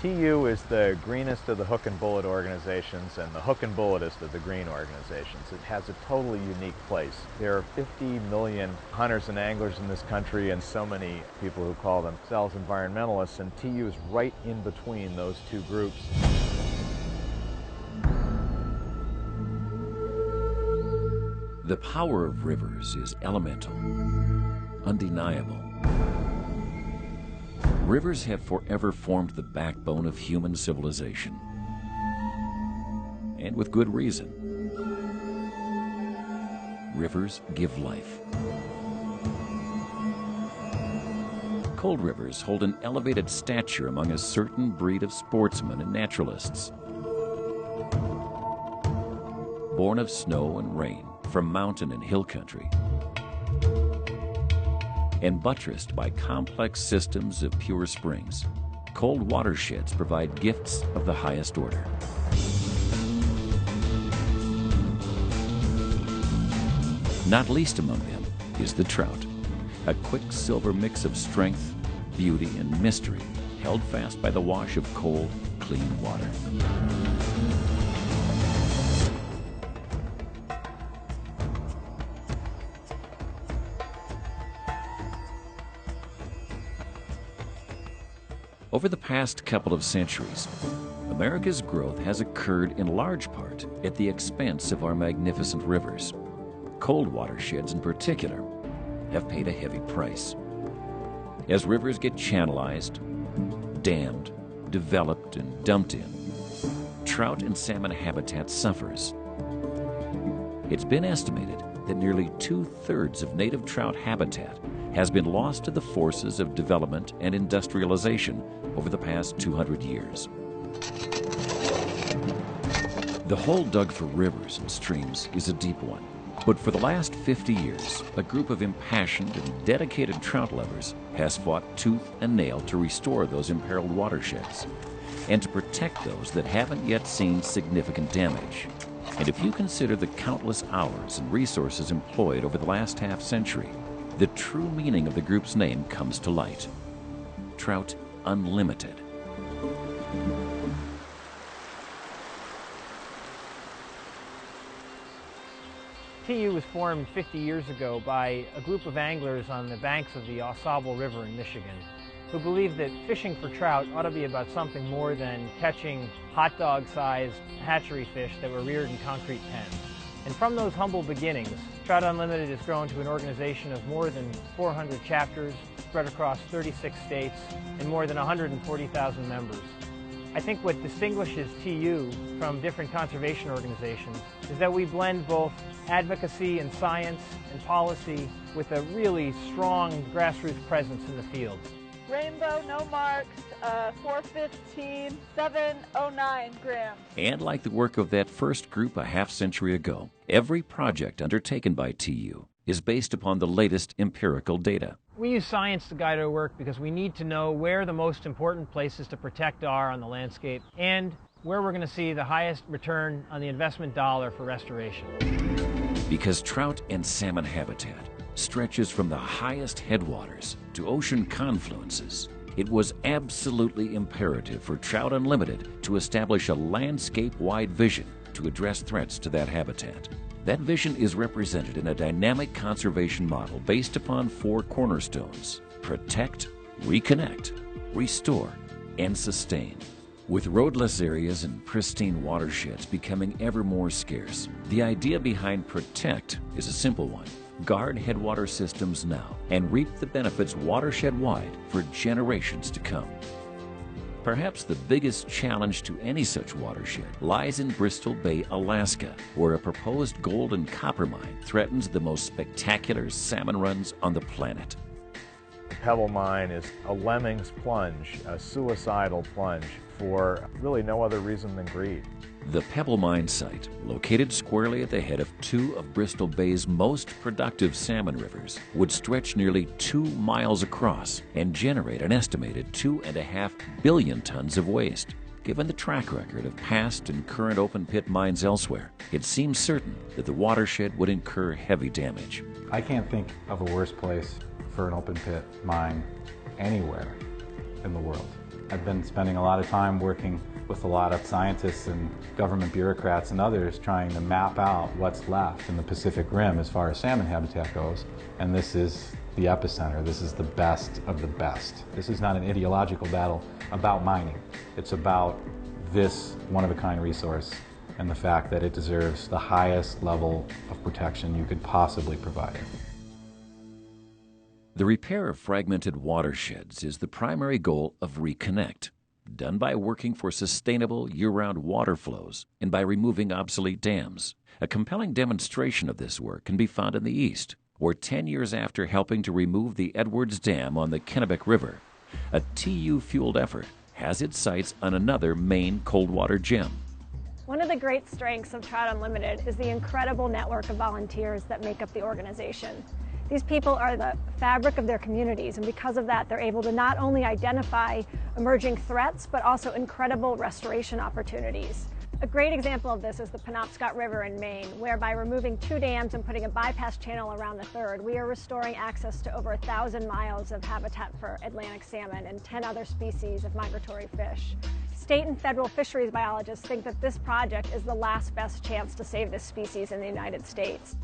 TU is the greenest of the hook and bullet organizations, and the hook and bulletest of the green organizations. It has a totally unique place. There are 50 million hunters and anglers in this country, and so many people who call themselves environmentalists, and TU is right in between those two groups. The power of rivers is elemental, undeniable. Rivers have forever formed the backbone of human civilization, and with good reason. Rivers give life. Cold rivers hold an elevated stature among a certain breed of sportsmen and naturalists. Born of snow and rain from mountain and hill country, and buttressed by complex systems of pure springs, cold watersheds provide gifts of the highest order. Not least among them is the trout, a quicksilver mix of strength, beauty, and mystery, held fast by the wash of cold, clean water. Over the past couple of centuries, America's growth has occurred in large part at the expense of our magnificent rivers. Cold watersheds in particular have paid a heavy price. As rivers get channelized, dammed, developed, and dumped in, trout and salmon habitat suffers. It's been estimated that nearly 2/3 of native trout habitat has been lost to the forces of development and industrialization over the past 200 years. The hole dug for rivers and streams is a deep one, but for the last 50 years, a group of impassioned and dedicated trout lovers has fought tooth and nail to restore those imperiled watersheds and to protect those that haven't yet seen significant damage. And if you consider the countless hours and resources employed over the last half-century, the true meaning of the group's name comes to light. Trout Unlimited. TU was formed 50 years ago by a group of anglers on the banks of the Au Sable River in Michigan who believed that fishing for trout ought to be about something more than catching hot dog-sized hatchery fish that were reared in concrete pens. And from those humble beginnings, Trout Unlimited has grown to an organization of more than 400 chapters spread across 36 states and more than 140,000 members. I think what distinguishes TU from different conservation organizations is that we blend both advocacy and science and policy with a really strong grassroots presence in the field. Rainbow, no marks, 415, 709 grams. And like the work of that first group a half-century ago, every project undertaken by TU is based upon the latest empirical data. We use science to guide our work because we need to know where the most important places to protect are on the landscape and where we're going to see the highest return on the investment dollar for restoration. Because trout and salmon habitat stretches from the highest headwaters to ocean confluences, it was absolutely imperative for Trout Unlimited to establish a landscape-wide vision to address threats to that habitat. That vision is represented in a dynamic conservation model based upon 4 cornerstones: protect, reconnect, restore, and sustain. With roadless areas and pristine watersheds becoming ever more scarce, the idea behind protect is a simple one. Guard headwater systems now and reap the benefits watershed-wide for generations to come. Perhaps the biggest challenge to any such watershed lies in Bristol Bay, Alaska, where a proposed gold and copper mine threatens the most spectacular salmon runs on the planet. The Pebble Mine is a lemming's plunge, a suicidal plunge, for really no other reason than greed. The Pebble Mine site, located squarely at the head of 2 of Bristol Bay's most productive salmon rivers, would stretch nearly 2 miles across and generate an estimated 2.5 billion tons of waste. Given the track record of past and current open-pit mines elsewhere, it seems certain that the watershed would incur heavy damage. I can't think of a worse place for an open-pit mine anywhere in the world. I've been spending a lot of time working with a lot of scientists and government bureaucrats and others trying to map out what's left in the Pacific Rim as far as salmon habitat goes, and this is the epicenter. This is the best of the best. This is not an ideological battle about mining. It's about this one-of-a-kind resource and the fact that it deserves the highest level of protection you could possibly provide it. The repair of fragmented watersheds is the primary goal of Reconnect, done by working for sustainable year-round water flows and by removing obsolete dams. A compelling demonstration of this work can be found in the East, where 10 years after helping to remove the Edwards Dam on the Kennebec River, a TU-fueled effort has its sights on another Maine cold water gem. One of the great strengths of Trout Unlimited is the incredible network of volunteers that make up the organization. These people are the fabric of their communities, and because of that, they're able to not only identify emerging threats, but also incredible restoration opportunities. A great example of this is the Penobscot River in Maine, where by removing 2 dams and putting a bypass channel around the 3rd, we are restoring access to over 1,000 miles of habitat for Atlantic salmon and 10 other species of migratory fish. State and federal fisheries biologists think that this project is the last best chance to save this species in the United States.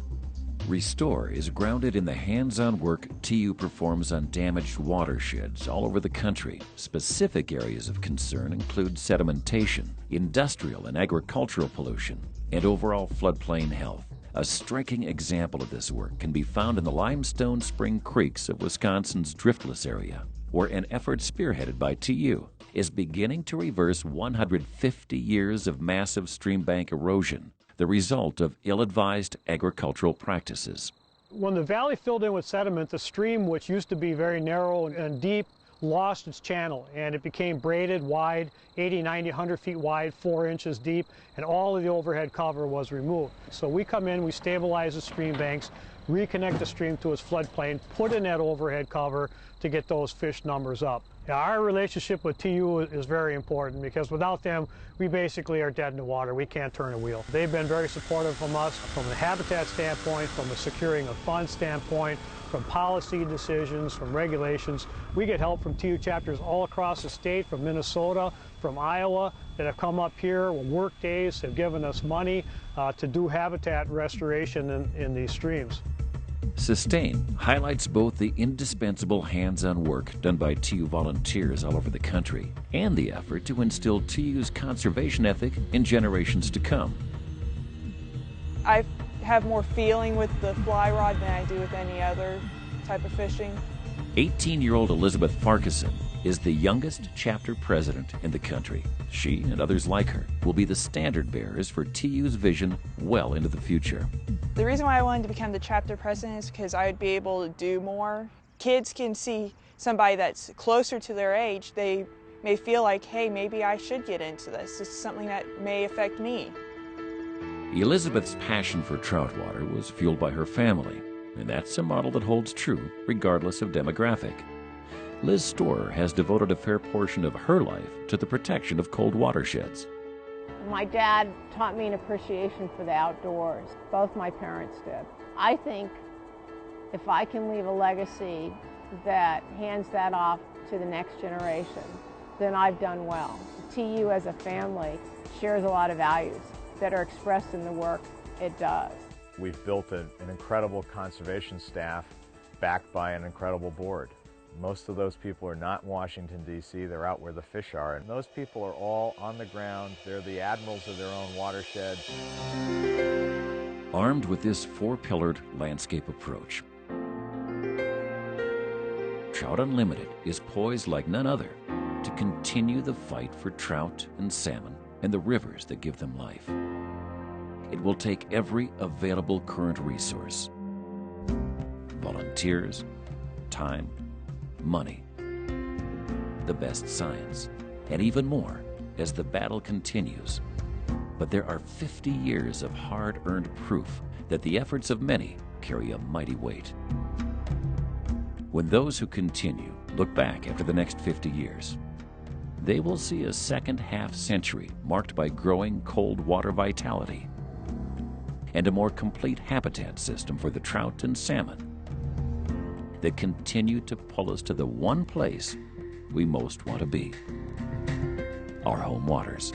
Restore is grounded in the hands-on work TU performs on damaged watersheds all over the country. Specific areas of concern include sedimentation, industrial and agricultural pollution, and overall floodplain health. A striking example of this work can be found in the limestone spring creeks of Wisconsin's driftless area, where an effort spearheaded by TU is beginning to reverse 150 years of massive stream bank erosion, the result of ill-advised agricultural practices. When the valley filled in with sediment, the stream, which used to be very narrow and deep, lost its channel, and it became braided, wide, 80, 90, 100 feet wide, 4 inches deep, and all of the overhead cover was removed. So we come in, we stabilize the stream banks, reconnect the stream to its floodplain, put in that overhead cover to get those fish numbers up. Now, our relationship with TU is very important because without them, we basically are dead in the water. We can't turn a wheel. They've been very supportive from us from a habitat standpoint, from a securing of funds standpoint, from policy decisions, from regulations. We get help from TU chapters all across the state, from Minnesota, from Iowa, that have come up here with work days, have given us money to do habitat restoration in these streams. Sustain highlights both the indispensable hands-on work done by TU volunteers all over the country and the effort to instill TU's conservation ethic in generations to come. I have more feeling with the fly rod than I do with any other type of fishing. 18-year-old Elizabeth Partisan is the youngest chapter president in the country. She and others like her will be the standard bearers for TU's vision well into the future. The reason why I wanted to become the chapter president is because I would be able to do more. Kids can see somebody that's closer to their age. They may feel like, hey, maybe I should get into this. This is something that may affect me. Elizabeth's passion for trout water was fueled by her family, and that's a model that holds true regardless of demographic. Liz Storer has devoted a fair portion of her life to the protection of cold watersheds. My dad taught me an appreciation for the outdoors. Both my parents did. I think if I can leave a legacy that hands that off to the next generation, then I've done well. TU as a family shares a lot of values that are expressed in the work it does. We've built an incredible conservation staff backed by an incredible board. Most of those people are not in Washington, D.C. They're out where the fish are. And those people are all on the ground. They're the admirals of their own watersheds. Armed with this 4-pillared landscape approach, Trout Unlimited is poised like none other to continue the fight for trout and salmon and the rivers that give them life. It will take every available current resource, volunteers, time, money, the best science, and even more as the battle continues. But there are 50 years of hard-earned proof that the efforts of many carry a mighty weight. When those who continue look back after the next 50 years, they will see a second half-century marked by growing cold water vitality and a more complete habitat system for the trout and salmon that continue to pull us to the one place we most want to be, our home waters.